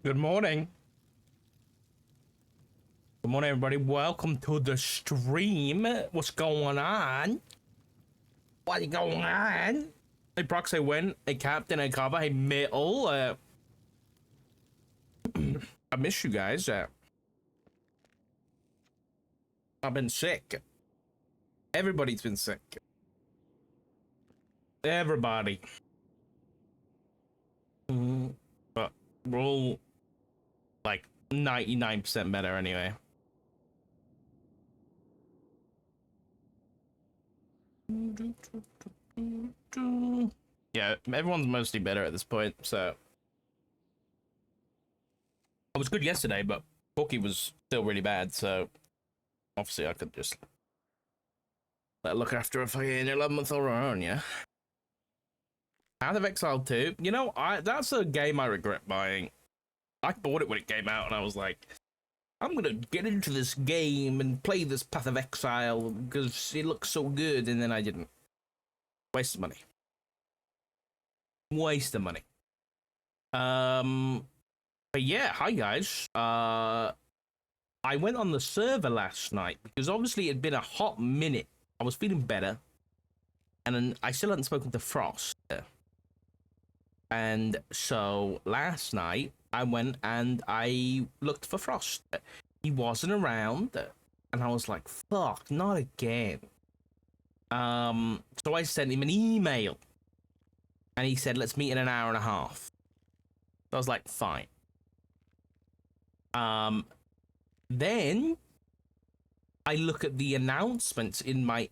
Good morning. Good morning, everybody. Welcome to the stream. What's going on? What's going on? Hey, Prox, hey, Win. Hey, Captain, hey, Cover. Hey, Middle. I miss you guys. I've been sick. Everybody's been sick. Everybody. But we're all, like, 99% better anyway. Yeah, everyone's mostly better at this point, so. I was good yesterday, but Cookie was still really bad, so obviously I could just let her look after a fucking 11-month-old on, yeah. Path of Exile 2, you know, that's a game I regret buying. I bought it when it came out, and I was like, I'm gonna get into this game and play this Path of Exile because it looks so good, and then I didn't. Waste of money. Waste of money. But yeah, hi guys. I went on the server last night because obviously it'd been a hot minute. I was feeling better, and then I still hadn't spoken to Frost. And so last night I went and I looked for Frost. He wasn't around, and I was like, "Fuck, not again." So I sent him an email, and he said, "Let's meet in an hour and a half." I was like, "Fine." Then I look at the announcements in my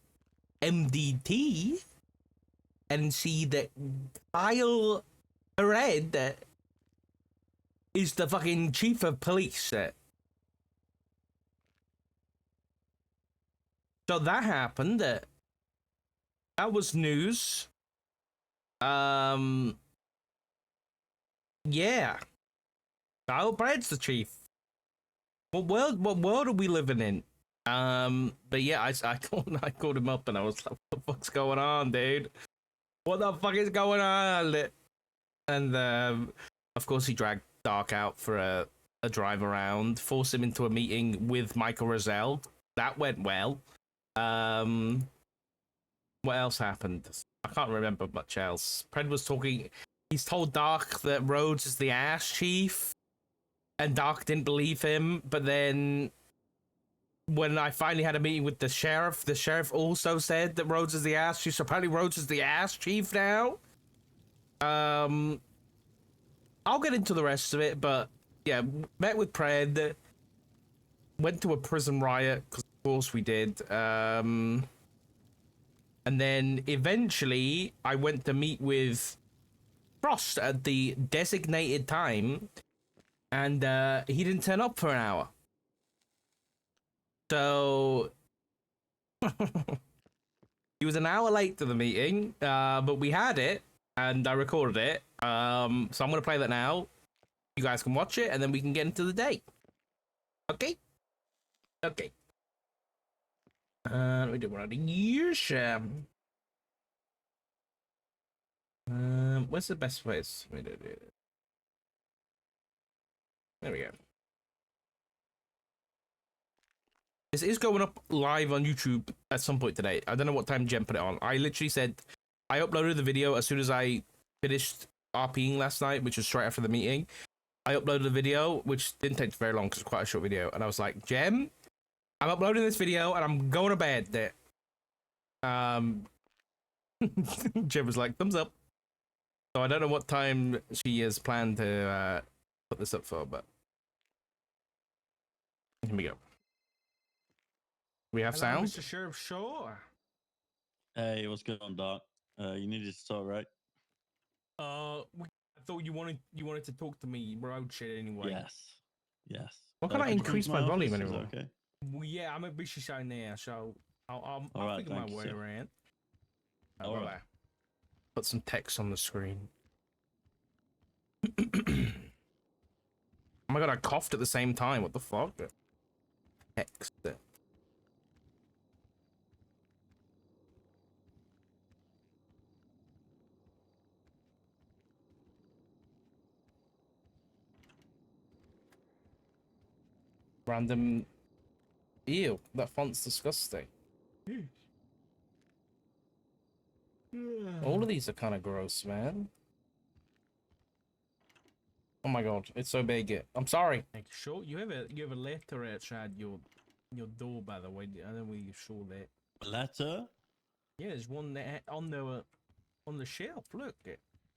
MDT and see that Kyle Red is the fucking chief of police. So that happened. That was news. Yeah. Kyle Brad's the chief. What world are we living in? But yeah, I called him up and I was like, what the fuck's going on, dude? What the fuck is going on? And of course he dragged Dark out for a drive around, forced him into a meeting with Michael Rosell. That went well. What else happened? I can't remember much else. Pred was talking. He's told Dark that Rhodes is the ass chief, and Dark didn't believe him. But then, when I finally had a meeting with the sheriff also said that Rhodes is the ass chief. So apparently Rhodes is the ass chief now. I'll get into the rest of it, but yeah, met with Pred. Went to a prison riot because of course we did. And then eventually I went to meet with Frost at the designated time, and he didn't turn up for an hour. So he was an hour late to the meeting, but we had it, and I recorded it. So I'm going to play that now. You guys can watch it, and then we can get into the day. Okay? Okay. Let me do one of the years. What's the best place? There we go. This is going up live on YouTube at some point today. I don't know what time Jen put it on. I literally said I uploaded the video as soon as I finished RPing last night, which was straight after the meeting. I uploaded the video, which didn't take very long because it's quite a short video. And I was like, Jem, I'm uploading this video and I'm going to bed. Jem was like, thumbs up. So I don't know what time she has planned to put this up for, but here we go. We have Hello, sound. Mr. Sheriff Shaw. Hey, what's going on, Doc? You needed to talk, right? I thought you wanted to talk to me road shit anyway. Yes. Why can't I could you come increase to my volume office? Is that anymore? okay. Well, yeah, I'm a bit shy there, so I'll All right, figure my thank you, way sir. around. All right. Put some text on the screen. Oh my god, I coughed at the same time. What the fuck? Text. Random. Ew, that font's disgusting. All of these are kind of gross, man. Oh my god, it's so big. I'm sorry. Like, sure, you have a letter outside your door, by the way. I don't know where you saw that. A letter? Yeah, there's one there on the shelf. Look.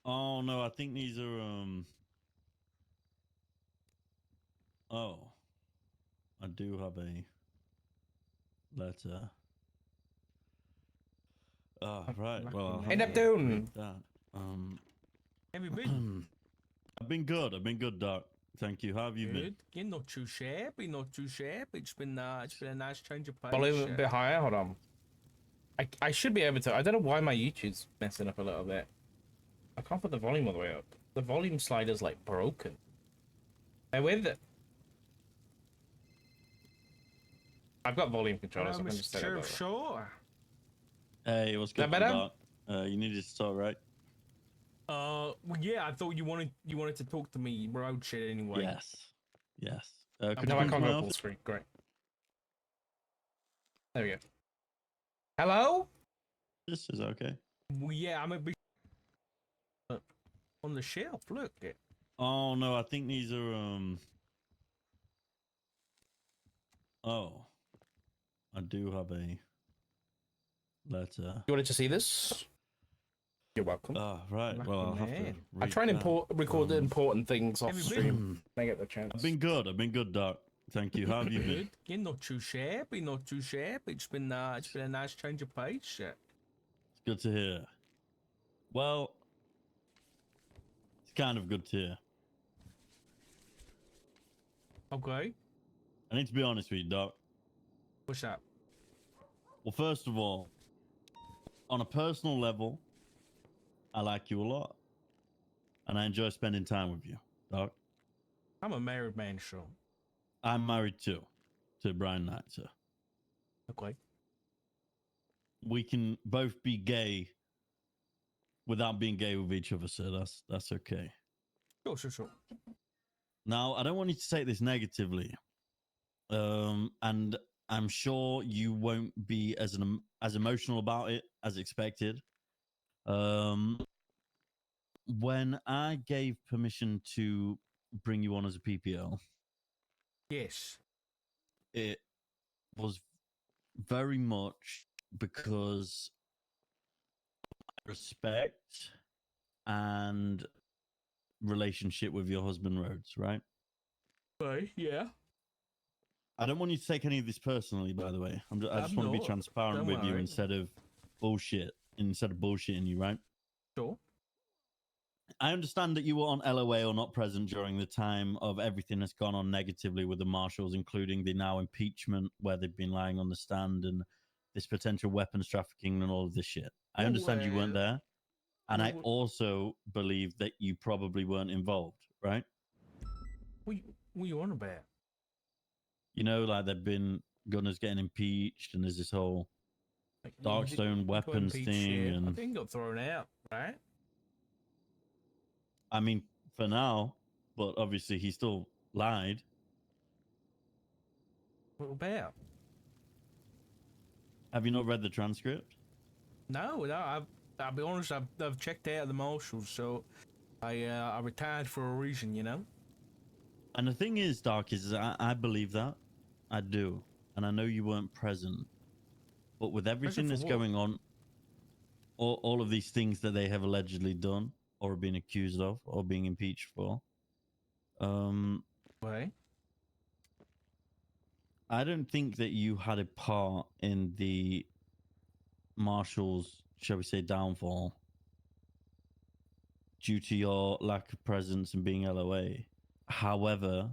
Oh no, I think these are Oh, I do have a letter. Oh, right. Lucky Well, I'll man. have Hey, to Neptune! read that. Have you been? I've been good, Doc. Thank you. How have you been? Good. You're not too shabby, not too shabby. It's been a nice change of pace. Volume a bit higher. Hold on. I should be able to. I don't know why my YouTube's messing up a little bit. I can't put the volume all the way up. The volume slider's like broken. Bear with it. I've got volume controllers. I can just set it up. Sure. Hey, what's good, better? Doc? You needed to talk, right? Well, yeah. I thought you wanted to talk to me road shit anyway. Yes. Yes. Could No, you I come to can't my go full office? screen. Great. There we go. Hello? This is okay. Well, yeah, I'm a big on the shelf. Look. Oh no, I think these are Oh, I do have a letter. You wanted to see this? You're welcome. Right. Lucky Well, I'll have to. man. I read try and that. record the important things off Have you stream. When I get the chance. I've been good, Doc. Thank you. How have you been? Good. You're not too shabby, not too shabby. It's been a nice change of pace. It's good to hear. Well, it's kind of good to hear. Okay. I need to be honest with you, Doc. What's up? Well, first of all, on a personal level, I like you a lot. And I enjoy spending time with you, Doc. I'm a married man, sure. I'm married too, to Brian Knight, sir. Okay. We can both be gay without being gay with each other, sir. That's okay. Sure. Now, I don't want you to take this negatively. And I'm sure you won't be as emotional about it as expected. When I gave permission to bring you on as a PPL, Yes. it was very much because respect and relationship with your husband Rhodes, right? Okay, yeah. I don't want you to take any of this personally, by the way. I just want to be transparent with you instead of bullshitting you, right? Sure. I understand that you were on LOA or not present during the time of everything that's gone on negatively with the marshals, including the now impeachment where they've been lying on the stand and this potential weapons trafficking and all of this shit. I understand you weren't there. And I also believe that you probably weren't involved, right? What you on about? You know, like there've been gunners getting impeached and there's this whole Darkstone weapons thing. And I think got thrown out, right? I mean, for now, but obviously he still lied. What about? Have you not read the transcript? No. I'll be honest. I've checked out the marshals, so I retired for a reason, you know. And the thing is, Dark, is I believe that. I do. And I know you weren't present. But with everything that's going on, all of these things that they have allegedly done or been accused of or being impeached for, Right. I don't think that you had a part in the Marshals, shall we say, downfall due to your lack of presence and being LOA. However,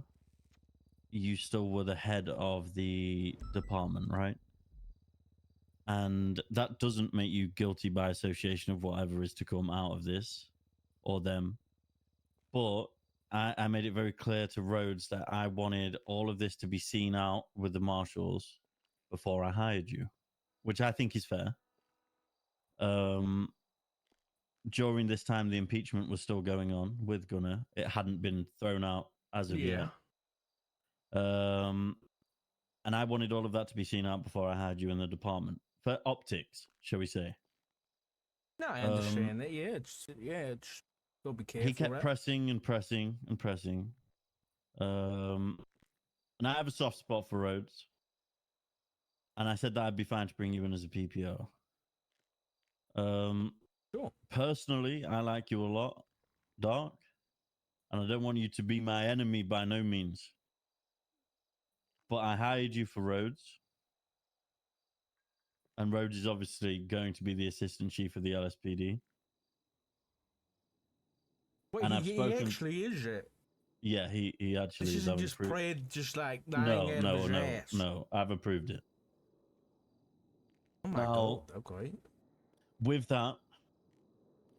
you still were the head of the department, right? And that doesn't make you guilty by association of whatever is to come out of this or them. But I made it very clear to Rhodes that I wanted all of this to be seen out with the marshals before I hired you, which I think is fair. During this time, the impeachment was still going on with Gunner. It hadn't been thrown out as of yet. And I wanted all of that to be seen out before I hired you in the department. For optics, shall we say. No, I understand that. Yeah, just gotta be careful. He kept right? pressing and pressing and pressing. And I have a soft spot for Rhodes. And I said that I'd be fine to bring you in as a PPO. Sure. Personally, I like you a lot, Dark. And I don't want you to be my enemy by no means. But I hired you for Rhodes. And Rhodes is obviously going to be the assistant chief of the LSPD. Wait, And I've he spoken. actually is it? Yeah, he actually This is. isn't just Pred just like lying No, out of his ass. no. I've approved it. Oh my Now, god. Okay. with that,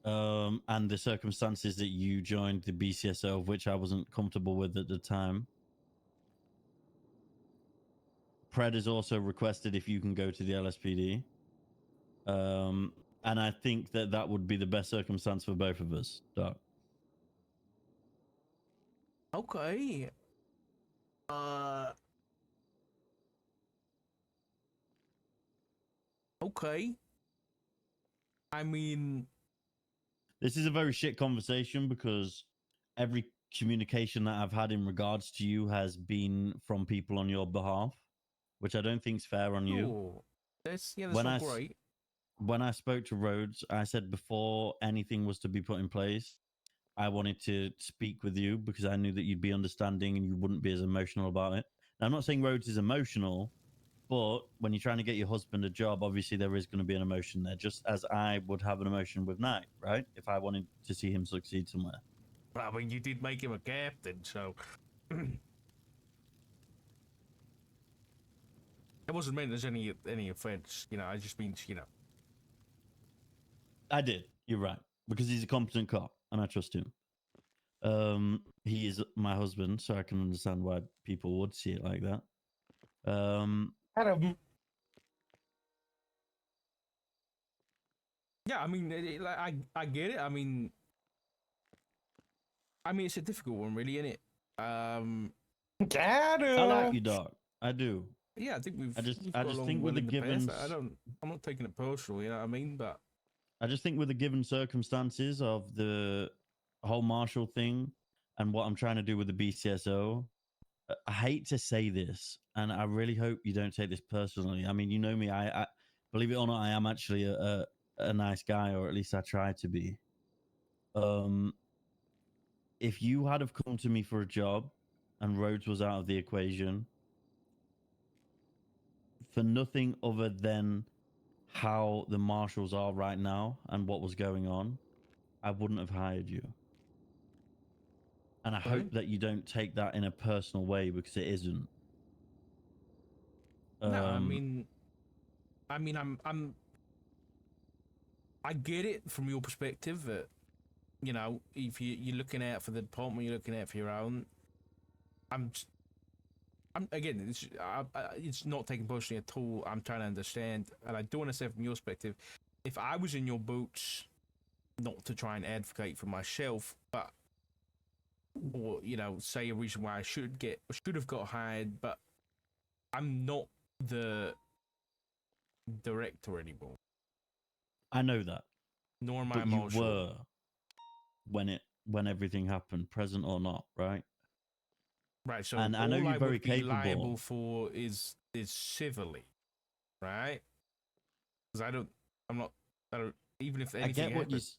and the circumstances that you joined the BCSO, of which I wasn't comfortable with at the time, Pred has also requested if you can go to the LSPD. And I think that that would be the best circumstance for both of us, Doc. Okay. Okay. I mean, This is a very shit conversation because every communication that I've had in regards to you has been from people on your behalf, which I don't think is fair on you. oh, that's When not great. When I spoke to Rhodes, I said before anything was to be put in place, I wanted to speak with you because I knew that you'd be understanding and you wouldn't be as emotional about it. Now, I'm not saying Rhodes is emotional, but when you're trying to get your husband a job, obviously there is going to be an emotion there, just as I would have an emotion with Knight, right? If I wanted to see him succeed somewhere. I mean, you did make him a captain, so it wasn't meant as any offense. You know, I just mean, you know. I did. You're right. Because he's a competent cop and I trust him. He is my husband, so I can understand why people would see it like that. Adam. Yeah, I mean, like, I get it. I mean, it's a difficult one, really, isn't it? I like you, dog. I do. Yeah, I think we've I we've just got along think well with the in the givens. past. I'm not taking it personal, you know what I mean? But I just think with the given circumstances of the whole Marshall thing and what I'm trying to do with the BCSO, I hate to say this, and I really hope you don't take this personally. I mean, you know me. I believe it or not, I am actually a nice guy, or at least I try to be. If you had have come to me for a job and Rhodes was out of the equation for nothing other than how the marshals are right now and what was going on, I wouldn't have hired you. And I hope that you don't take that in a personal way because it isn't. no, I get it from your perspective that, you know, if you're looking out for the department, you're looking out for your own. I'm again, it's not taken personally at all. I'm trying to understand, and I do want to say from your perspective, if I was in your boots, not to try and advocate for myself, but or you know, say a reason why I should have got hired, but I'm not the director anymore. I know that. Nor am I But you marshal. were when everything happened, present or not, right? Right, so and I all know you're I very would be capable. liable for is civilly, right? Because I don't. Even if anything I get what happens,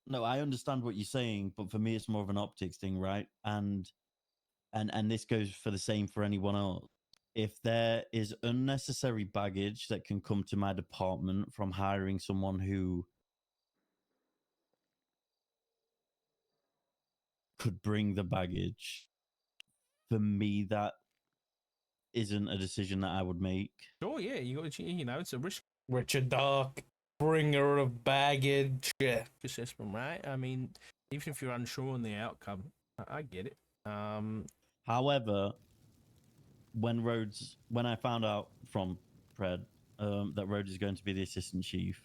no, I understand what you're saying, but for me, it's more of an optics thing, right? And this goes for the same for anyone else. If there is unnecessary baggage that can come to my department from hiring someone who could bring the baggage, for me, that isn't a decision that I would make. oh yeah, you know, it's a risk. Richard Dark, bringer of baggage assessment, right? I mean, even if you're unsure on the outcome, I get it. However, when I found out from Pred that Rhodes is going to be the assistant chief,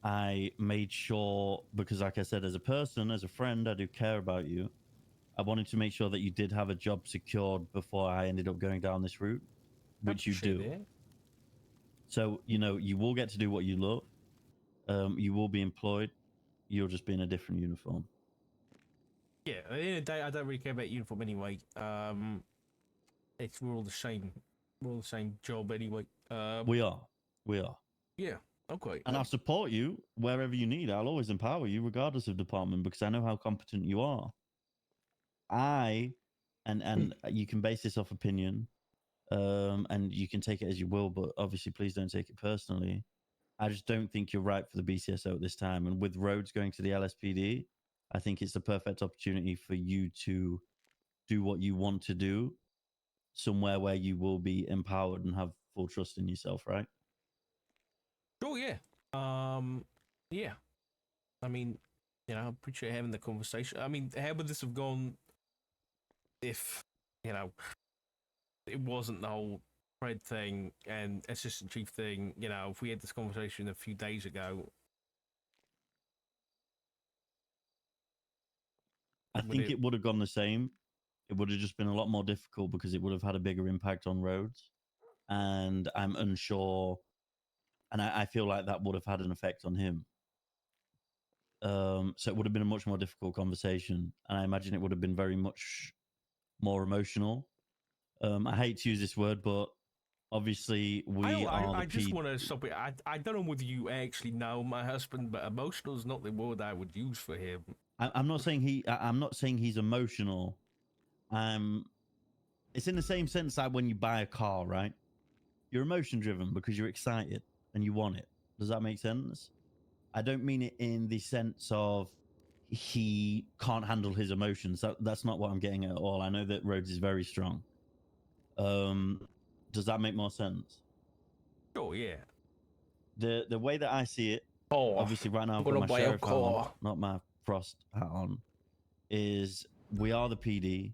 I made sure, because like I said, as a person, as a friend, I do care about you. I wanted to make sure that you did have a job secured before I ended up going down this route. which you do. It. So, you will get to do what you love. You will be employed. You'll just be in a different uniform. Yeah, at the end of the day, I don't really care about uniform anyway. We're all the same. We're all the same job anyway. We are. Yeah. Okay. And I'll support you wherever you need. I'll always empower you, regardless of department, because I know how competent you are. And you can base this off opinion, and you can take it as you will, but obviously, please don't take it personally. I just don't think you're right for the BCSO at this time. And with Rhodes going to the LSPD, I think it's the perfect opportunity for you to do what you want to do somewhere where you will be empowered and have full trust in yourself, right? Sure, yeah. Yeah. I mean, I appreciate having the conversation. I mean, how would this have gone if, it wasn't the whole Fred thing and assistant chief thing? If we had this conversation a few days ago. I think it would have gone the same. It would have just been a lot more difficult because it would have had a bigger impact on Rhodes. And I'm unsure. And I feel like that would have had an effect on him. So it would have been a much more difficult conversation. And I imagine it would have been very much more emotional. I hate to use this word, but obviously I just want to stop it. I don't know whether you actually know my husband, but emotional is not the word I would use for him. I'm not saying he's emotional. It's in the same sense like when you buy a car, right? You're emotion driven because you're excited and you want it. Does that make sense? I don't mean it in the sense of he can't handle his emotions. That's not what I'm getting at all. I know that Rhodes is very strong. Does that make more sense? Oh yeah. The way that I see it, Oh, obviously right now I've got my sheriff hat on, not my frost hat on, is we are the PD.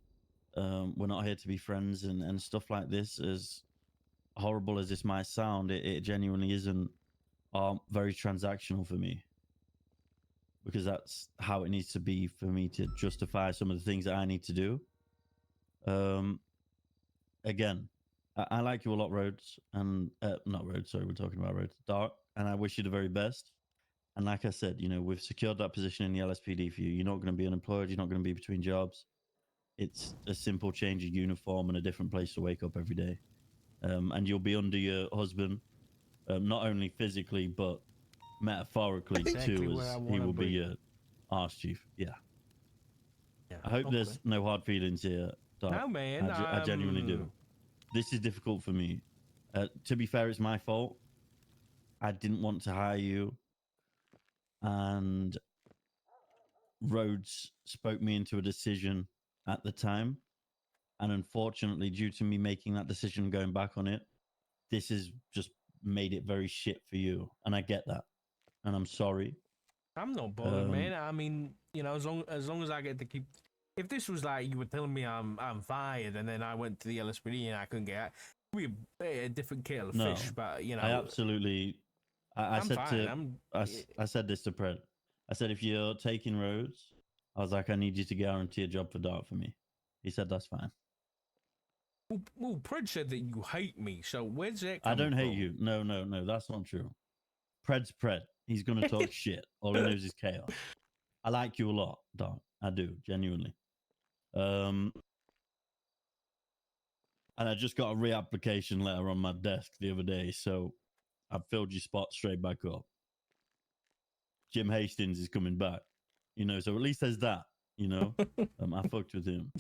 We're not here to be friends and stuff like this. As horrible as this might sound, it genuinely isn't very transactional for me, because that's how it needs to be for me to justify some of the things that I need to do. Again, I like you a lot, Rhodes, and not Rhodes, sorry, we're talking about Rhodes, Dark, and I wish you the very best. And like I said, we've secured that position in the LSPD for you. You're not going to be unemployed. You're not going to be between jobs. It's a simple change of uniform and a different place to wake up every day. And you'll be under your husband, not only physically, but metaphorically too, as he will be your arse chief. Yeah. I hope there's no hard feelings here, Doc. No, man. I genuinely do. This is difficult for me. To be fair, it's my fault. I didn't want to hire you. And Rhodes spoke me into a decision at the time. And unfortunately, due to me making that decision, going back on it, this has just made it very shit for you. And I get that. And I'm sorry. I'm not bothered, man. I mean, as long as I get to keep. If this was like you were telling me I'm fired, and then I went to the LSPD and I couldn't get out, it'd be a different kettle of fish. But I absolutely. I said fine. I said this to Pred. I said, if you're taking Rhodes, I was like, I need you to guarantee a job for Dart for me. He said that's fine. Well, Pred said that you hate me, so where's that I coming don't hate from? you. No, that's not true. Pred's Pred. He's gonna talk shit. All he knows is chaos. I like you a lot, Dart. I do, genuinely. And I just got a reapplication letter on my desk the other day, so I filled your spot straight back up. Jim Hastings is coming back, so at least there's that, I fucked with him.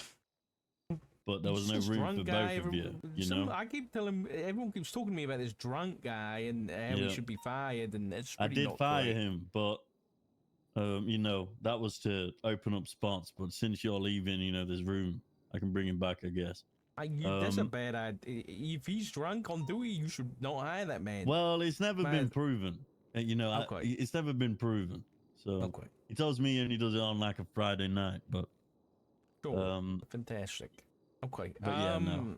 But there was no room for both of you, I keep telling everyone keeps talking to me about this drunk guy and how he should be fired, and it's I did fire him, but that was to open up spots. But since you're leaving, there's room. I can bring him back, I guess. That's a bad idea. If he's drunk on duty, you should not hire that man. Well, it's never been proven. It's never been proven. So he tells me, and he does it on like a Friday night. But fantastic. Okay. But yeah, no.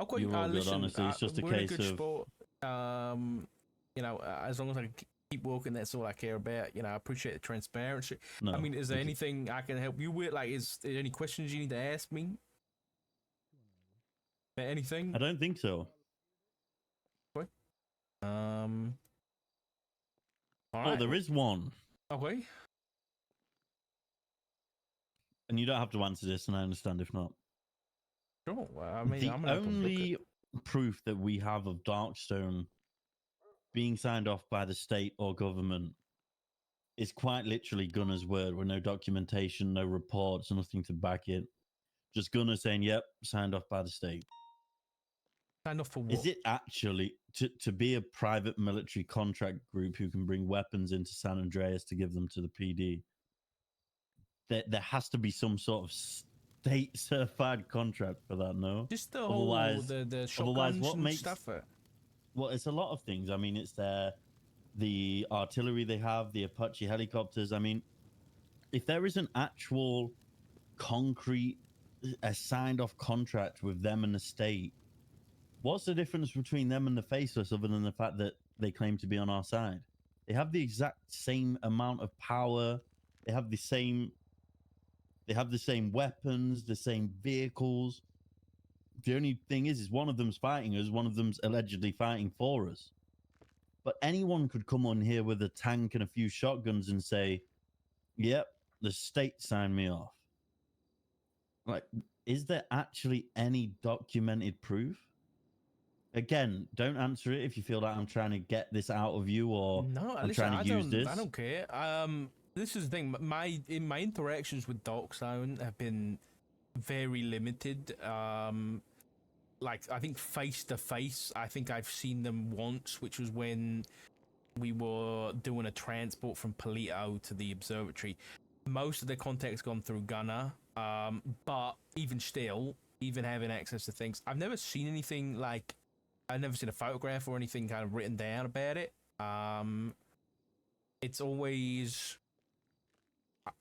Okay. You're all good, listen, honestly. It's just a case of sport. As long as I keep working, that's all I care about. I appreciate the transparency. No, I mean, is there anything I can help you with? Like, is there any questions you need to ask me? Anything? I don't think so. All Oh, right. there is one, Okay. and you don't have to answer this, and I understand if not. Sure. Well, I mean, The I'm gonna have to look only proof that we have of Darkstone being signed off by the state or government is quite literally Gunner's word, with no documentation, no reports, nothing to back it. Just Gunner saying, "Yep, signed off by the state." Signed off for what? Is it actually to be a private military contract group who can bring weapons into San Andreas to give them to the PD? There has to be some sort of state certified contract for that, no? Just the whole Otherwise, the otherwise, shotguns what and makes stuff. well, it's a lot of things. I mean, it's the artillery they have, the Apache helicopters. I mean, if there is an actual concrete, a signed off contract with them and the state, what's the difference between them and the Faceless other than the fact that they claim to be on our side? They have the exact same amount of power. They have the same weapons, the same vehicles. The only thing is one of them's fighting us, one of them's allegedly fighting for us. But anyone could come on here with a tank and a few shotguns and say, "Yep, the state signed me off." Like, is there actually any documented proof? Again, don't answer it if you feel like I'm trying to get this out of you or No, I'm listen, trying to use this. I don't care. This is the thing. My interactions with Darkstone have been very limited. Like I think face to face, I think I've seen them once, which was when we were doing a transport from Polito to the observatory. Most of the contact's gone through Gunner. But even still, even having access to things, I've never seen anything like. I've never seen a photograph or anything kind of written down about it. It's always.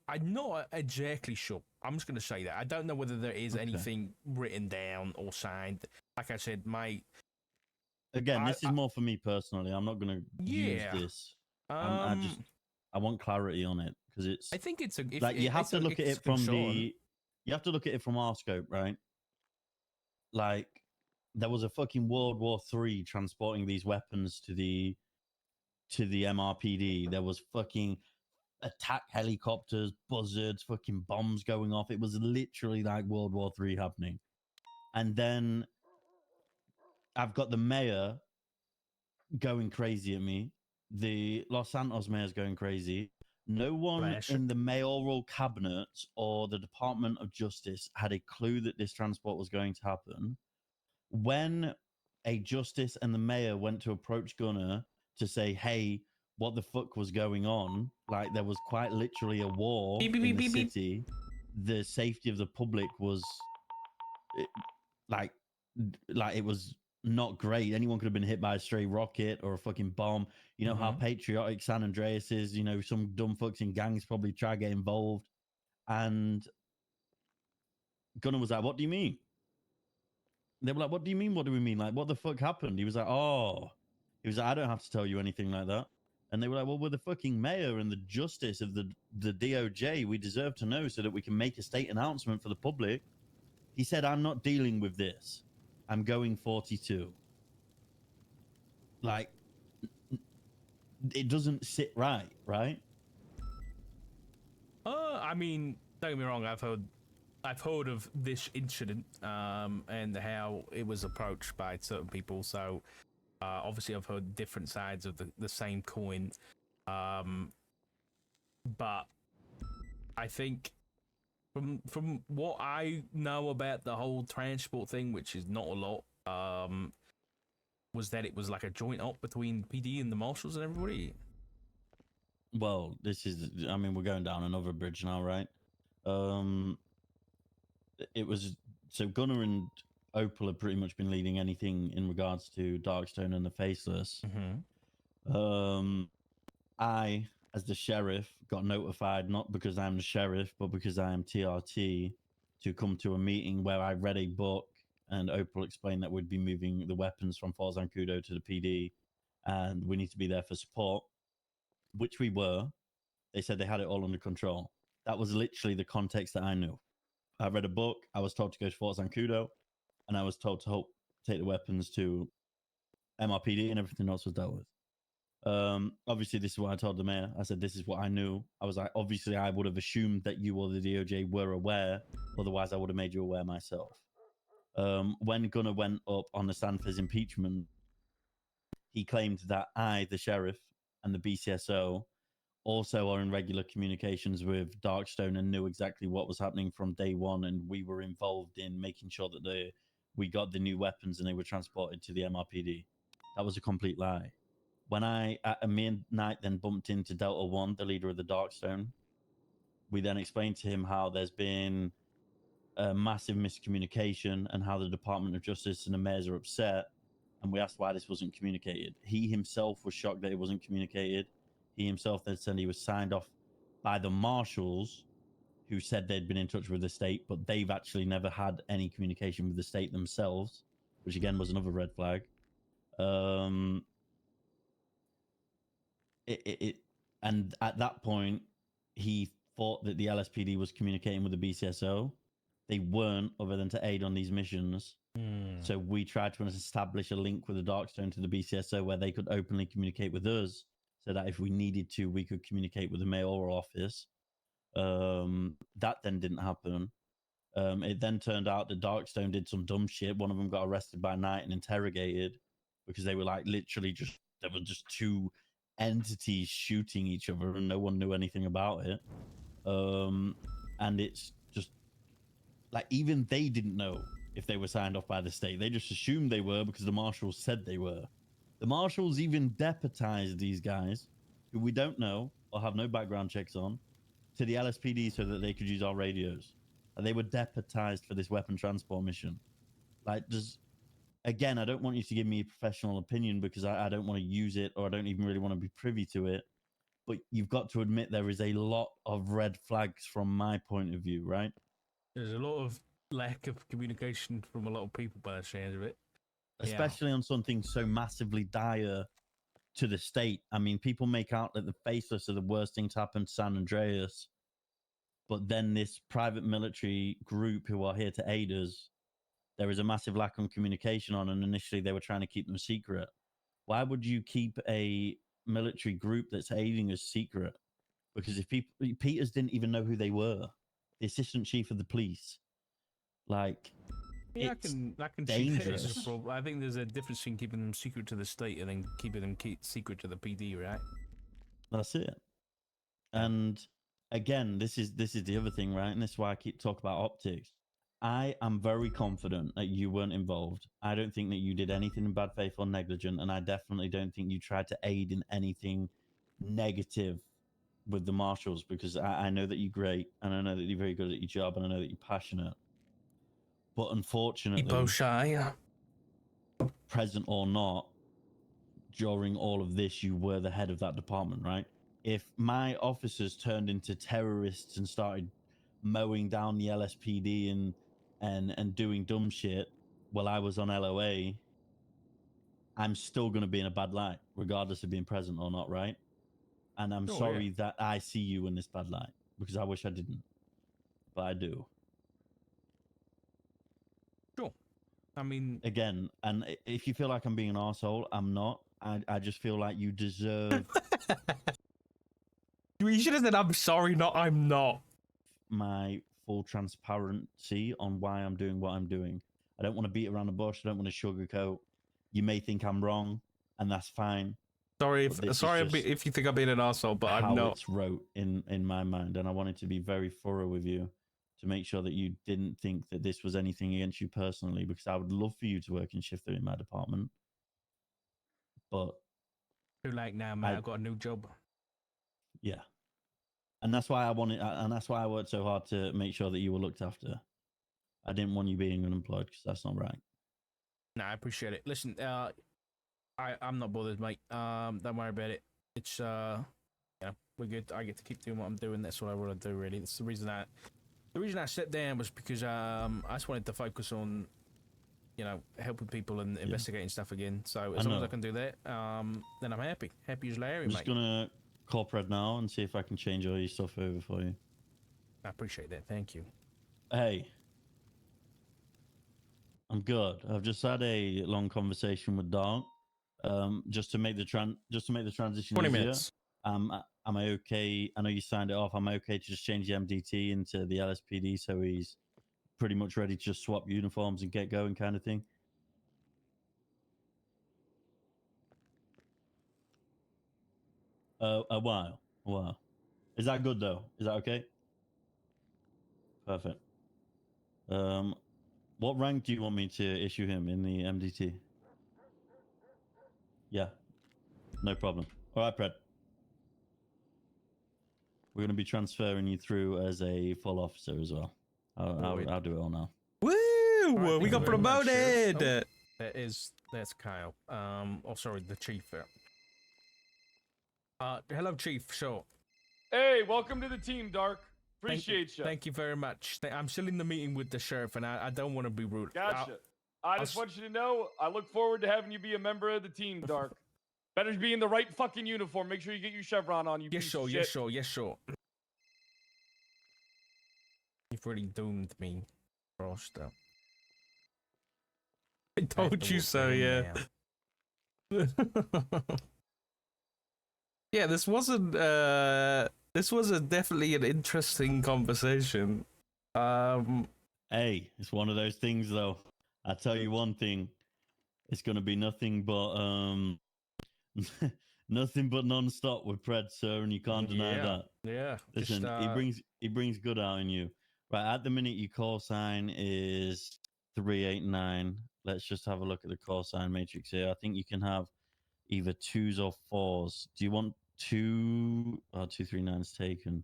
I'm not exactly sure. I'm just going to say that. I don't know whether there is anything written down or signed. Like I said, Again, this is more for me personally. I'm not going to use this. I want clarity on it because it's. I think it's a. Like you have to look at it from the. You have to look at it from our scope, right? Like there was a fucking World War III transporting these weapons to the MRPD. There was fucking attack helicopters, buzzards, fucking bombs going off. It was literally like World War III happening. And then I've got the mayor going crazy at me. The Los Santos mayor's going crazy. No one in the mayoral cabinet or the Department of Justice had a clue that this transport was going to happen. When a justice and the mayor went to approach Gunner to say, "Hey, what the fuck was going on?" Like there was quite literally a war in the city. The safety of the public was like it was not great. Anyone could have been hit by a stray rocket or a fucking bomb. You know how patriotic San Andreas is. You know, some dumb fucks in gangs probably try to get involved. And Gunner was like, "What do you mean?" They were like, "What do you mean? What do we mean? Like, what the fuck happened?" He was like, "Oh," he was like, "I don't have to tell you anything like that." And they were like, "Well, we're the fucking mayor and the justice of the DOJ. We deserve to know so that we can make a state announcement for the public." He said, "I'm not dealing with this. I'm going 42." Like, it doesn't sit right, right? I mean, don't get me wrong. I've heard of this incident, and how it was approached by certain people. So, obviously, I've heard different sides of the same coin. But I think from what I know about the whole transport thing, which is not a lot, was that it was like a joint op between PD and the marshals and everybody. Well, this is, I mean, we're going down another bridge now, right? It was, so Gunner and Opal have pretty much been leading anything in regards to Darkstone and the Faceless. I, as the sheriff, got notified, not because I'm the sheriff, but because I am TRT, to come to a meeting where I read a book and Opal explained that we'd be moving the weapons from Fort Zancudo to the PD and we need to be there for support, which we were. They said they had it all under control. That was literally the context that I knew. I read a book, I was told to go to Fort Zancudo, and I was told to take the weapons to MRPD and everything else was dealt with. Obviously, this is what I told the mayor. I said, this is what I knew. I was like, obviously, I would have assumed that you or the DOJ were aware. Otherwise, I would have made you aware myself. When Gunnar went up on the stand for his impeachment, he claimed that I, the sheriff, and the BCSO also are in regular communications with Darkstone and knew exactly what was happening from day one, and we were involved in making sure that we got the new weapons and they were transported to the MRPD. That was a complete lie. When me and Knight then bumped into Delta One, the leader of the Darkstone, we then explained to him how there's been a massive miscommunication and how the Department of Justice and the mayors are upset. And we asked why this wasn't communicated. He himself was shocked that it wasn't communicated. He himself then said he was signed off by the marshals, who said they'd been in touch with the state, but they've actually never had any communication with the state themselves, which again was another red flag. And at that point, he thought that the LSPD was communicating with the BCSO. They weren't, other than to aid on these missions. So we tried to establish a link with the Darkstone to the BCSO where they could openly communicate with us, so that if we needed to, we could communicate with the mayoral office. That then didn't happen. It then turned out that Darkstone did some dumb shit. One of them got arrested by night and interrogated because they were like literally just, there were just two entities shooting each other and no one knew anything about it. And it's just like, even they didn't know if they were signed off by the state. They just assumed they were because the marshals said they were. The marshals even deputized these guys, who we don't know or have no background checks on, to the LSPD so that they could use our radios. And they were deputized for this weapon transport mission. Like, again, I don't want you to give me a professional opinion because I don't want to use it, or I don't even really want to be privy to it. But you've got to admit there is a lot of red flags from my point of view, right? There's a lot of lack of communication from a lot of people by the sound of it. Especially on something so massively dire to the state. I mean, people make out that the faceless are the worst thing to happen to San Andreas. But then this private military group who are here to aid us, there is a massive lack of communication on, and initially they were trying to keep them secret. Why would you keep a military group that's aiding us secret? Because if Peters didn't even know who they were, the assistant chief of the police, like, yeah, it's I can dangerous. see that as a problem. I think there's a difference between keeping them secret to the state and then keeping them secret to the PD, right? That's it. And again, this is the other thing, right? And this is why I keep talking about optics. I am very confident that you weren't involved. I don't think that you did anything in bad faith or negligent, and I definitely don't think you tried to aid in anything negative with the marshals, because I know that you're great, and I know that you're very good at your job, and I know that you're passionate. But unfortunately, shy, present or not, during all of this, you were the head of that department, right? If my officers turned into terrorists and started mowing down the LSPD and doing dumb shit while I was on LOA, I'm still going to be in a bad light, regardless of being present or not, right? And I'm sorry that I see you in this bad light, because I wish I didn't, but I do. Sure. I mean, again, and if you feel like I'm being an arsehole, I'm not. I just feel like you deserve you should have said, "I'm sorry, not I'm not." my full transparency on why I'm doing what I'm doing. I don't want to beat around the bush. I don't want to sugarcoat. You may think I'm wrong, and that's fine. Sorry if you think I'm being an asshole, but I'm not. How it's wrote in my mind, and I wanted to be very thorough with you to make sure that you didn't think that this was anything against you personally, because I would love for you to work in shift in my department. But too late now, man. I've got a new job. Yeah. And that's why I wanted, and that's why I worked so hard to make sure that you were looked after. I didn't want you being unemployed, because that's not right. No, I appreciate it. Listen, I'm not bothered, mate. Don't worry about it. It's yeah, we're good. I get to keep doing what I'm doing. That's what I want to do, really. That's the reason I stepped down was because I just wanted to focus on, helping people and investigating stuff again. So as long as I can do that, then I'm happy. Happy as Larry, I'm mate. just gonna call Pred now and see if I can change all your stuff over for you. I appreciate that. Thank you. Hey, I'm good. I've just had a long conversation with Dark. Just to make the transition 20 easier. minutes. Am I okay? I know you signed it off. Am I okay to just change the MDT into the LSPD so he's pretty much ready to just swap uniforms and get going, kind of thing? A while. Is that good though? Is that okay? Perfect. What rank do you want me to issue him in the MDT? Yeah, no problem. All right, Pred. We're going to be transferring you through as a full officer as well. I'll do it all now. Woo! Right, We got thank you very much, Sheriff. promoted. There's Kyle. Oh, sorry, the chief. Hello, Chief. Sure. Hey, welcome to the team, Dark. Appreciate you. Thank you very much. I'm still in the meeting with the sheriff, and I don't want to be rude. Gotcha. I just want you to know, I look forward to having you be a member of the team, Dark. Better be in the right fucking uniform. Make sure you get your chevron on. You Yes, piece sure. of Yes, shit. sure. Yes, sure. You've really doomed me, Froster. I told you so, yeah. Yeah, this was definitely an interesting conversation. Hey, it's one of those things though. I tell you one thing, it's gonna be nothing but nothing but non-stop with Pred, sir, and you can't deny that. Yeah. Listen, he brings good out in you. Right, at the minute your call sign is 389. Let's just have a look at the call sign matrix here. I think you can have either 2s or 4s. Do you want 2? Oh, 239 is taken.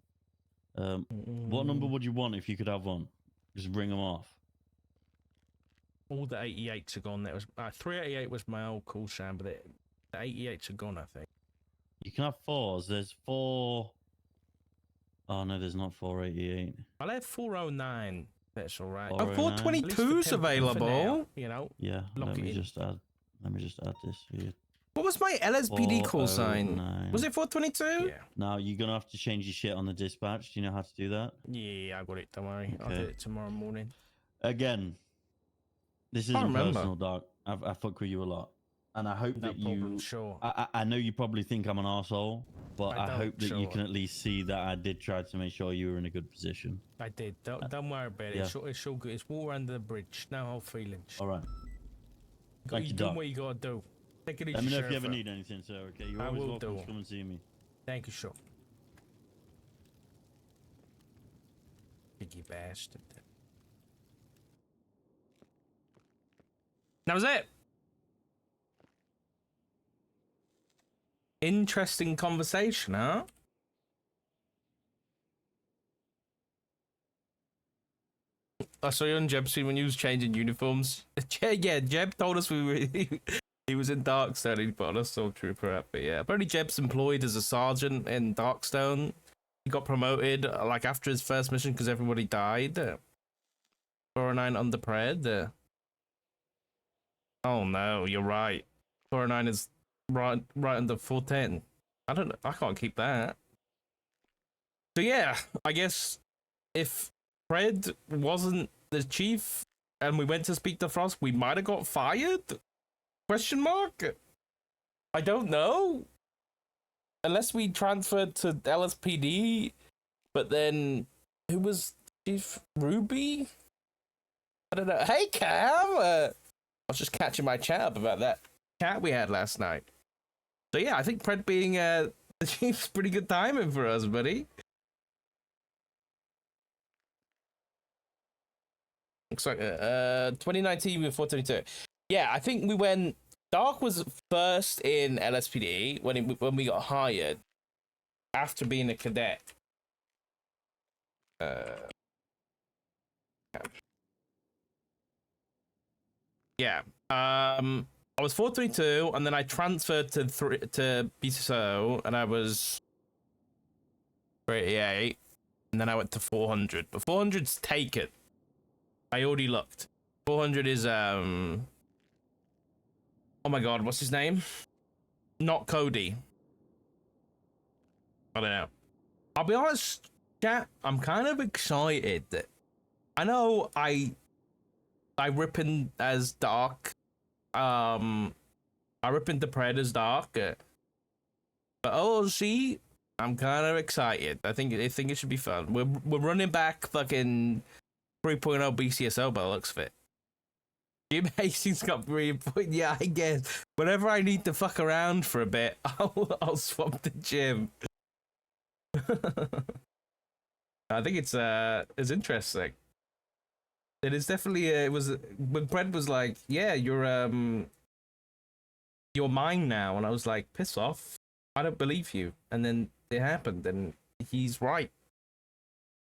What number would you want if you could have one? Just bring them off. All the 88s are gone. That was 388 was my old call sign, but the 88s are gone, I think. You can have 4s. There's 4. Oh no, there's not 488. I'll have 409. That's all right. 409. 422's available. Now, you know. Yeah, Lock let it me in. just add this here. What was my LSPD call sign? 409. Was it 422? Yeah. Now you're gonna have to change your shit on the dispatch. Do you know how to do that? Yeah, I got it. Don't worry. I'll do Okay. it tomorrow morning. Again, this Can't isn't remember. personal, Doc. I fuck with you a lot, and I hope No that problem. you. Sure. I know you probably think I'm an arsehole, but I I don't, hope that you sure. can at least see that I did try to make sure you were in a good position. I did. Don't worry about it. yeah. It's all good. It's water under the bridge. No hard feelings. All right. Thank you, do Doc. what you gotta do. Take it easy, Let me know if you Sheriff. ever need anything, sir. Okay, you're I always will welcome do. to come and see me. Thank you, sure. Piggy bastard. That was it. Interesting conversation, huh? I saw you on Jeb scene when you was changing uniforms. Yeah, Jeb told us we were he was in Darkstone and he put on a stormtrooper up. But yeah, apparently Jeb's employed as a sergeant in Darkstone. He got promoted like after his first mission because everybody died. 409 under Pred. Oh no, you're right. 409 is right under 410. I can't keep that. So yeah, I guess if Fred wasn't the chief and we went to speak to Frost, we might have got fired? Question mark? I don't know. Unless we transferred to LSPD, but then who was Chief Ruby? I don't know. Hey Cam! I was just catching my chat up about that chat we had last night. So yeah, I think Fred being the chief's pretty good timing for us, buddy. Looks like 2019 with 422. Yeah, I think we went. Dark was first in LSPD when we got hired after being a cadet. Yeah. I was 422, and then I transferred to BSO, and I was 388, and then I went to 400. But 400's taken. I already looked. 400 is oh my god, what's his name? Not Cody. I don't know. I'll be honest, chat, I'm kind of excited. I know I ripping as Dark. I I rip into Predator's Dark. But OLC, I'm kind of excited. I think it should be fun. We're running back fucking 3.0 BCSO by the looks of it. Jim Hastings got 3. Yeah, I guess. Whenever I need to fuck around for a bit, I'll swap to Jim. I think it's interesting. It is definitely it was when Brent was like, "Yeah, you're mine now," and I was like, "Piss off! I don't believe you." And then it happened, and he's right.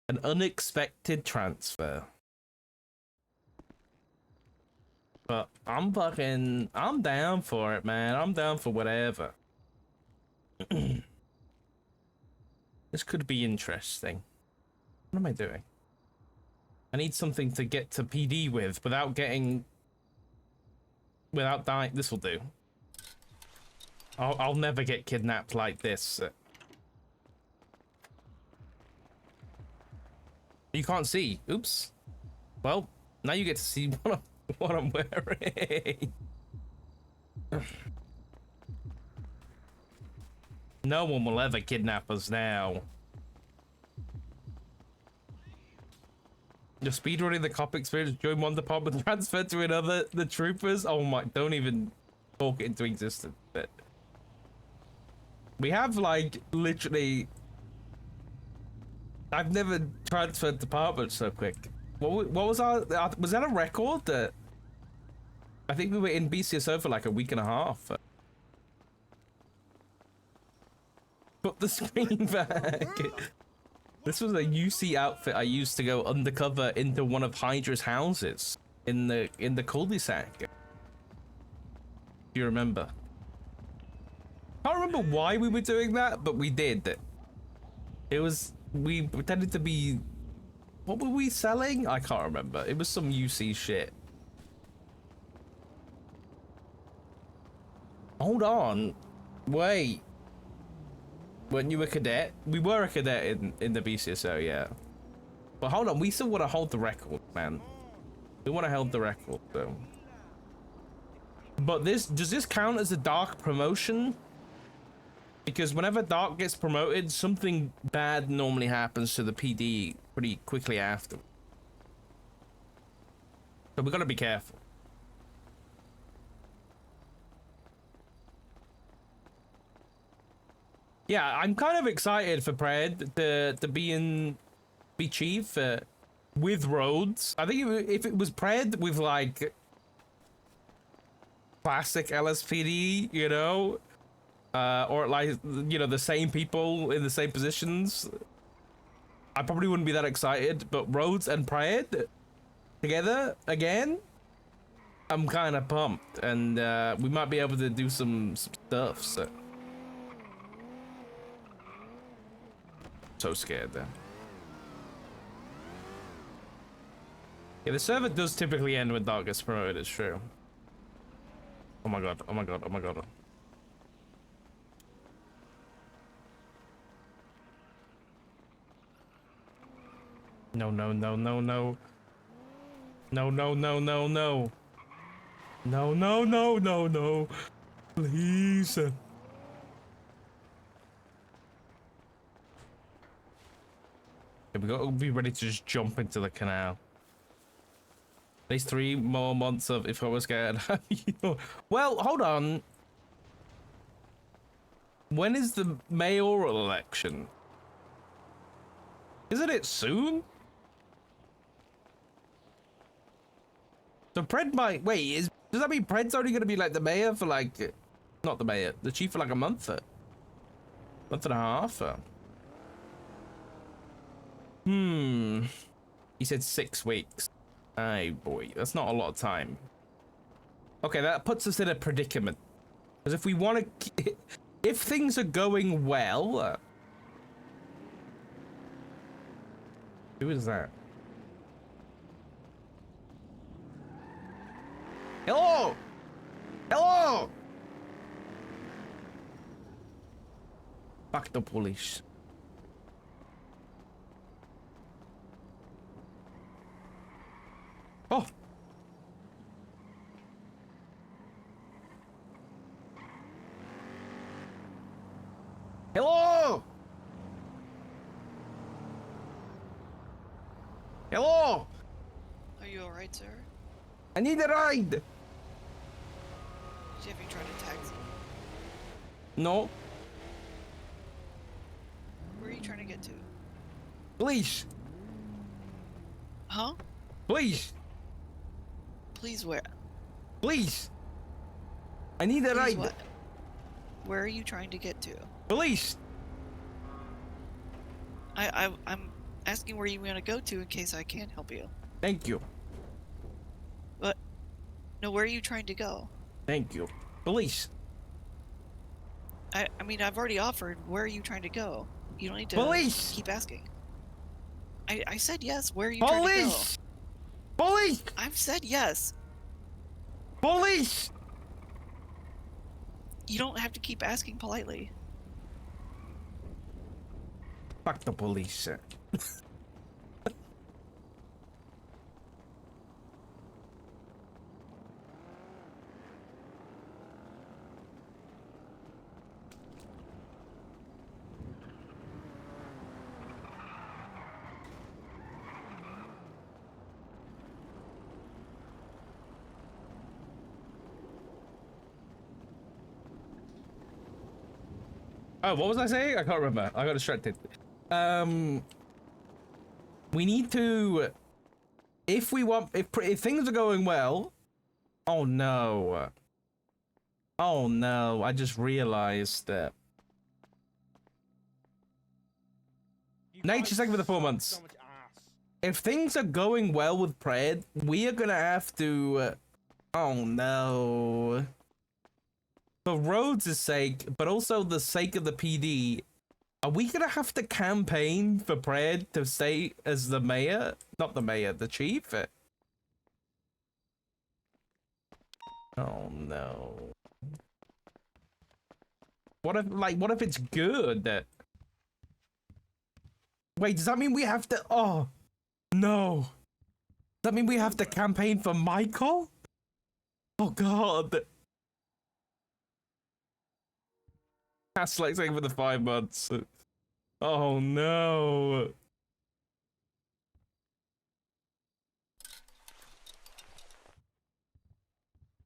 An unexpected transfer. But I'm down for it, man. I'm down for whatever. This could be interesting. What am I doing? I need something to get to PD with without dying. This will do. I'll never get kidnapped like this. You can't see. Oops. Well, now you get to see what I'm wearing. No one will ever kidnap us now. You're speedrunning the cop experience, join one department, transfer to another, the troopers. Oh my, don't even talk it into existence. But we have like literally, I've never transferred departments so quick. What was was that a record? That I think we were in BCSO for like a week and a half. Put the screen back. This was a UC outfit I used to go undercover into one of Hydra's houses in the cul-de-sac. Do you remember? I can't remember why we were doing that, but we did. It was, we pretended to be, what were we selling? I can't remember. It was some UC shit. Hold on. Wait. Weren't you a cadet? We were a cadet in the BCSO, yeah. But hold on, we still want to hold the record, man. We want to hold the record, though. But does this count as a Dark promotion? Because whenever Dark gets promoted, something bad normally happens to the PD pretty quickly after. So we gotta be careful. Yeah, I'm kind of excited for Pred to be chief with Rhodes. I think if it was Pred with like classic LSPD, you know, or like, you know, the same people in the same positions, I probably wouldn't be that excited. But Rhodes and Pred together again, I'm kind of pumped, and we might be able to do some stuff. So scared then. Yeah, the server does typically end when Dark gets promoted, it's true. Oh my god, oh my god, oh my god. No, no, no, no, no. No, no, no, no, no. No, no, no, no, no. Please. We gotta be ready to just jump into the canal. At least 3 more months of if I was scared. Well, hold on. When is the mayoral election? Isn't it soon? So Pred might wait. Does that mean Pred's only gonna be like the mayor for like, not the mayor, the chief for like a month and a half? He said 6 weeks. Ay boy, that's not a lot of time. Okay, that puts us in a predicament. Because if we want to, if things are going well, who is that? Hello! Hello! Fuck the police. Oh! ride, sir? I need a ride. Have you tried a taxi? No, Where are you trying to get to? please, Huh? please, Please where? please. I need a Please ride. what? Where are you trying to get to? Please. I'm asking where you want to go to in case I can help you. Thank you. But no, where are you trying to go? Thank you. Please. I mean, I've already offered. Where are you trying to go? You don't need to Police! keep asking. I said yes. Where are you trying to go? Police! Police! I've said yes. Police! You don't have to keep asking politely. Fuck the police. Oh, what was I saying? I can't remember. I got distracted. We need to, if things are going well. Oh no. Oh no, I just realized that. Nature's taking for the 4 months. If things are going well with Pred, we are gonna have to. Oh no. For Rhodes' sake, but also the sake of the PD, are we gonna have to campaign for Pred to stay as the mayor? Not the mayor, the chief? Oh no. What if it's good? Wait, does that mean we have to? Oh no. Does that mean we have to campaign for Michael? Oh god. That's like saying for the 5 months. Oh no.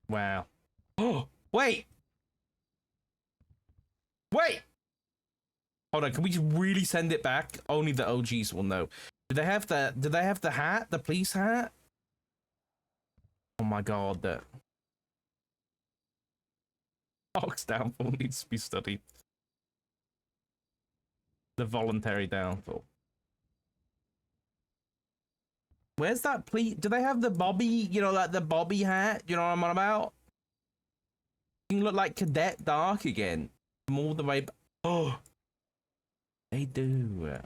Wow. Oh, wait. Wait. Hold on, can we just really send it back? Only the OGs will know. Do they have the hat? The police hat? Oh my god. Ox downfall needs to be studied. The voluntary downfall. Where's that police? Do they have the Bobby, you know, like the Bobby hat? You know what I'm on about? You look like Cadet Dark again. From all the way back. Oh. They do.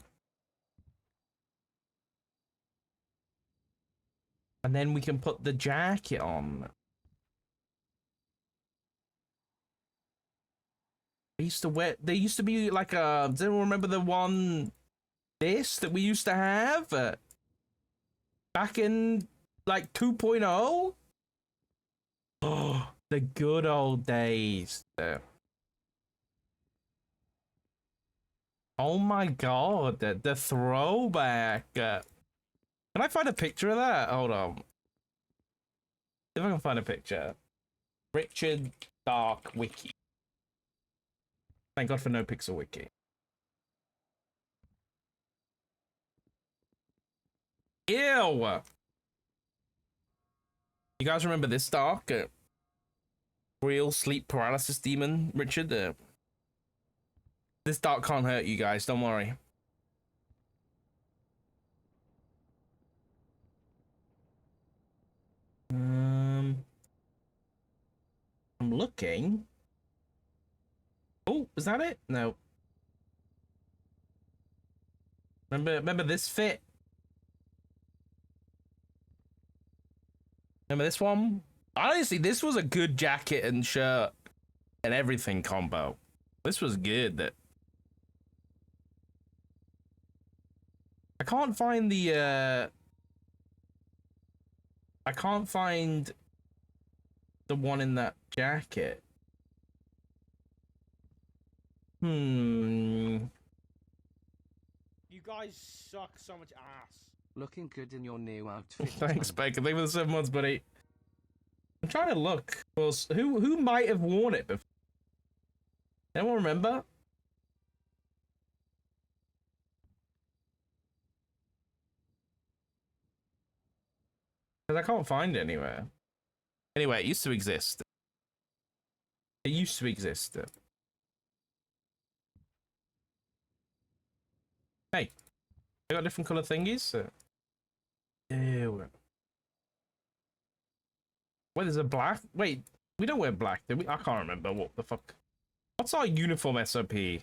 And then we can put the jacket on. They used to wear, they used to be like a, does anyone remember the one, this that we used to have? Back in like 2.0? Oh, the good old days. Oh my god, the throwback. Can I find a picture of that? Hold on. If I can find a picture. Richard Dark Wiki. Thank God for NoPixel Wiki. Ew! You guys remember this Dark? Real sleep paralysis demon, Richard? This Dark can't hurt you guys, don't worry. I'm looking. Oh, is that it? No. Remember this fit? Remember this one? Honestly, this was a good jacket and shirt and everything combo. This was good. I can't find the I can't find the one in that jacket. You guys suck so much ass. Looking good in your new outfit. Thanks, Bacon. Thank you for the 7 months, buddy. I'm trying to look. Who might have worn it before? Anyone remember? Because I can't find it anywhere. Anyway, it used to exist. It used to exist. Hey, you got different color thingies? Ew. Wait, there's a black? Wait, we don't wear black, do we? I can't remember. What the fuck? What's our uniform SOP? They're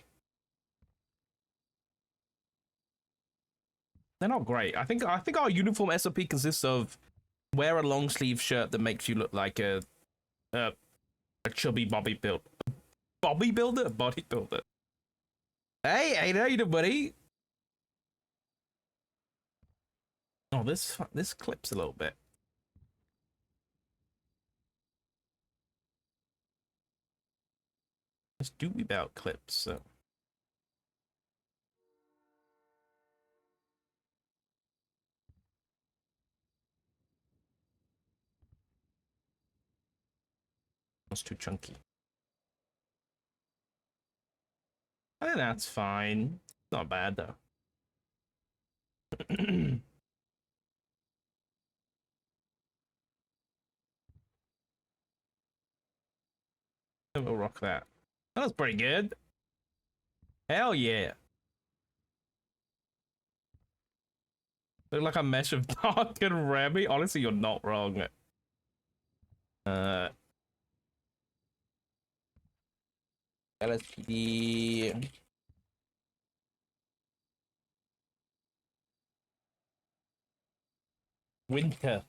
not great. I think our uniform SOP consists of wear a long sleeve shirt that makes you look like a chubby bodybuilder. Bodybuilder. Hey, how you doing, buddy? Oh, this clips a little bit. Let's do about clips. So. That's too chunky. I think that's fine. Not bad though. We'll rock that. That was pretty good. Hell yeah. Look like a mesh of dark and Remy. Honestly, you're not wrong. LSPD. Winter.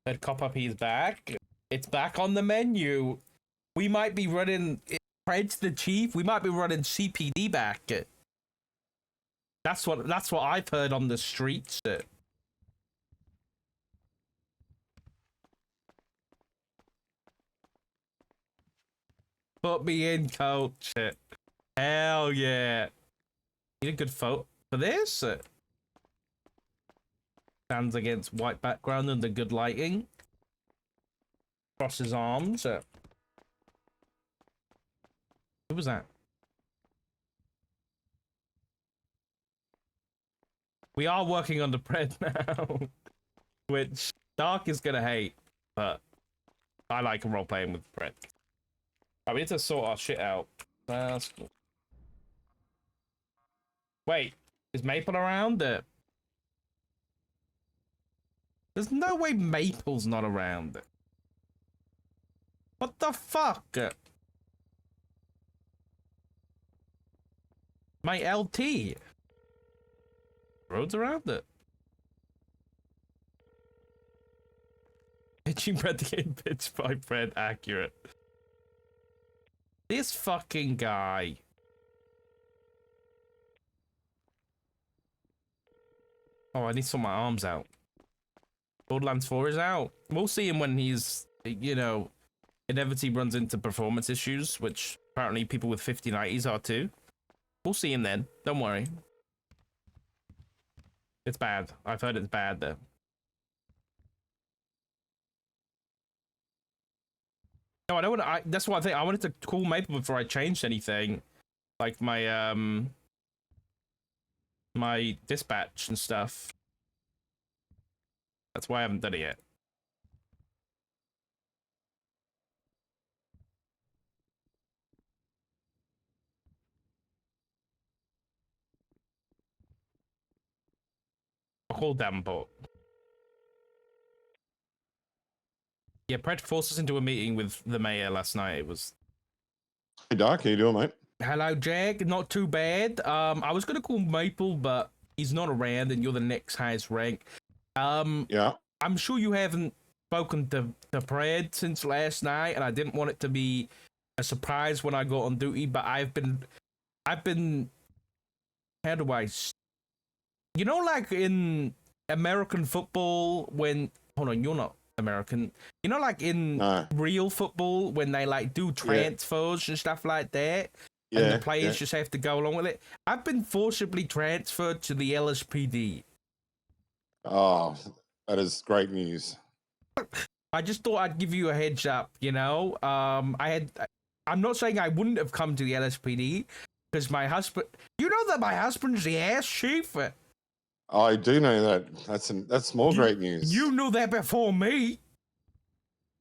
That Copper P's back. It's back on the menu. We might be running Pred's the Chief. We might be running CPD back. That's what I've heard on the streets. Put me in, coach. Hell yeah. Need a good photo for this. Stands against white background and the good lighting. Cross his arms. Who was that? We are working on the Pred now, which Dark is gonna hate, but I like role playing with Pred. Right, we need to sort our shit out. That's cool. Wait, is Maple around? There's no way Maple's not around. What the fuck? My LT. Road's around it. Pitching Pred the game pitched by Pred accurate. This fucking guy. Oh, I need to sort my arms out. Borderlands 4 is out. We'll see him when he's, you know, inevitably runs into performance issues, which apparently people with 5090s are too. We'll see him then. Don't worry. It's bad. I've heard it's bad though. No, I don't want to. That's what I think. I wanted to call Maple before I changed anything, like my my dispatch and stuff. That's why I haven't done it yet. I'll call Davenport. Yeah, Pred forced us into a meeting with the mayor last night. It was. Hey Doc, how you doing, mate? Hello, Jack. Not too bad. I was gonna call Maple, but he's not around, and you're the next highest rank. Yeah. I'm sure you haven't spoken to Pred since last night, and I didn't want it to be a surprise when I got on duty. But I've been. How do I? You know, like in American football, when hold on, you're not American. You know, like in real football, when they like do transfers and stuff like that, and the players just have to go along with it. I've been forcibly transferred to the LSPD. Oh, that is great news. I just thought I'd give you a heads up, you know. I'm not saying I wouldn't have come to the LSPD because my husband, you know that my husband's the ass chief. I do know that. That's more great news. You knew that before me.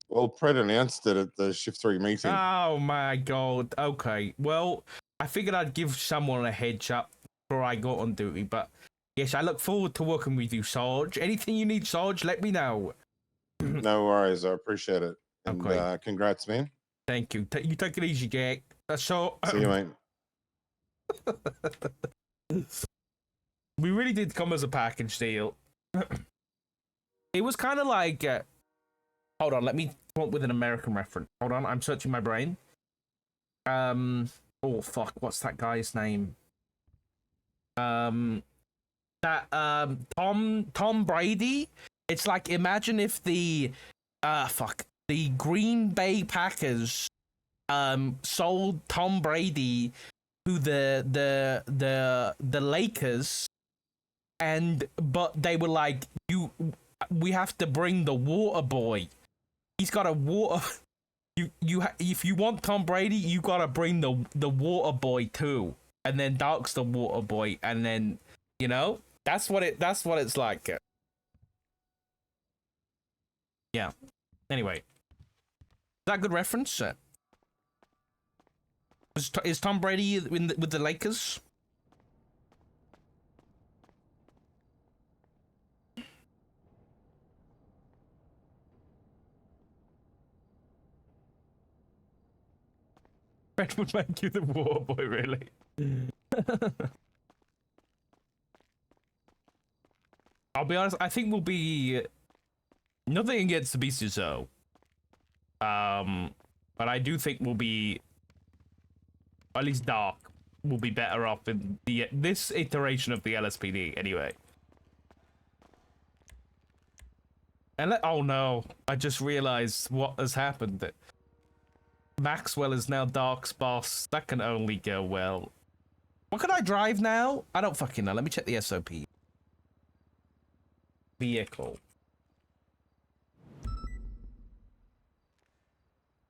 Well, Pred announced it at the Shift 3 meeting. Oh my god. Okay. Well, I figured I'd give someone a heads up before I got on duty, but yes, I look forward to working with you, Sarge. Anything you need, Sarge, let me know. No worries. I appreciate it. And Okay. Congrats, man. Thank you. You take it easy, Jack. That's all. See you, mate. We really did come as a package deal. It was kind of like... hold on, let me come up with an American reference. Hold on, I'm searching my brain. Oh, fuck, what's that guy's name? Tom Brady. It's like, imagine if the Green Bay Packers sold Tom Brady to the Lakers, but they were like, we have to bring the water boy. He's got a water. If you want Tom Brady, you gotta bring the water boy too, and then Dark's the water boy, and then that's what it's like. Yeah. Anyway, is that a good reference? Is Tom Brady with the Lakers? Fred would make you the water boy, really? I'll be honest, I think we'll be nothing against the Beast so. But I do think we'll be, at least Dark will be better off in this iteration of the LSPD anyway. And oh no, I just realized what has happened. That Maxwell is now Dark's boss. That can only go well. What can I drive now? I don't fucking know. Let me check the SOP. Vehicle.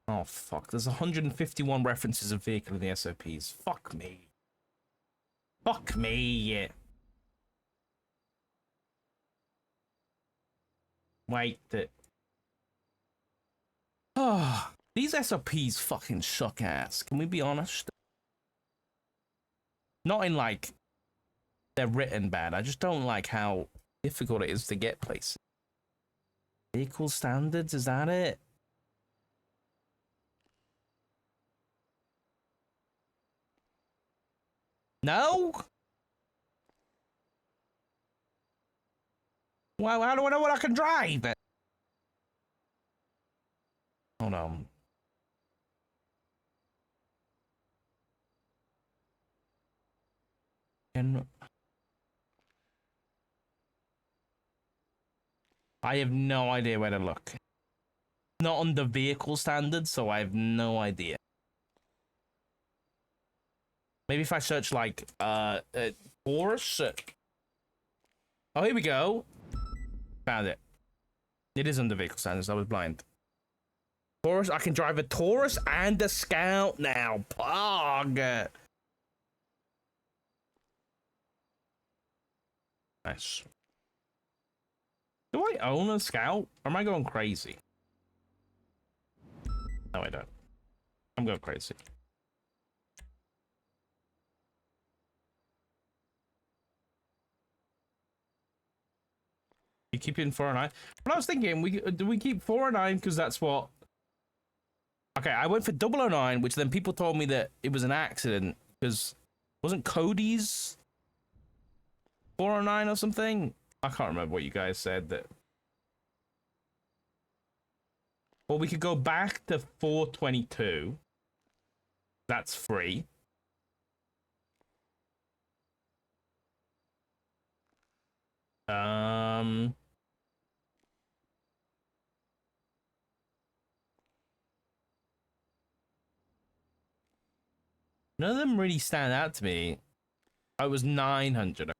Oh fuck, there's 151 references of vehicle in the SOPs. Fuck me. Fuck me. Wait, oh, these SOPs fucking suck ass. Can we be honest? Not in like they're written bad. I just don't like how difficult it is to get places. Vehicle standards, is that it? No? Well, how do I know what I can drive? Hold on. I have no idea where to look. Not on the vehicle standards, so I have no idea. Maybe if I search like Taurus. Oh, here we go. Found it. It is under vehicle standards. I was blind. Taurus. I can drive a Taurus and a Scout now. Pog. Nice. Do I own a Scout? Or am I going crazy? No, I don't. I'm going crazy. You keep it in 409. But I was thinking, do we keep 409 because that's what... Okay, I went for 009, which then people told me that it was an accident because wasn't Cody's 409 or something? I can't remember what you guys said. That. Well, we could go back to 422. That's free. None of them really stand out to me. I was 900.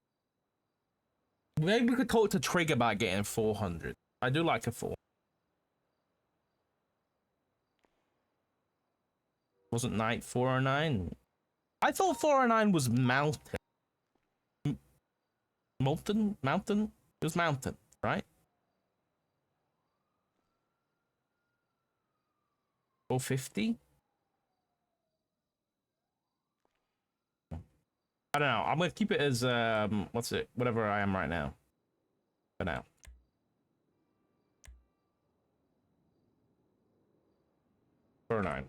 Maybe we could talk to Trig about getting 400. I do like a 4. Wasn't Knight 409? I thought 409 was Mountain. Mountain? It was Mountain, right? 450? I don't know. I'm gonna keep it as what's it? Whatever I am right now. For now. For 9.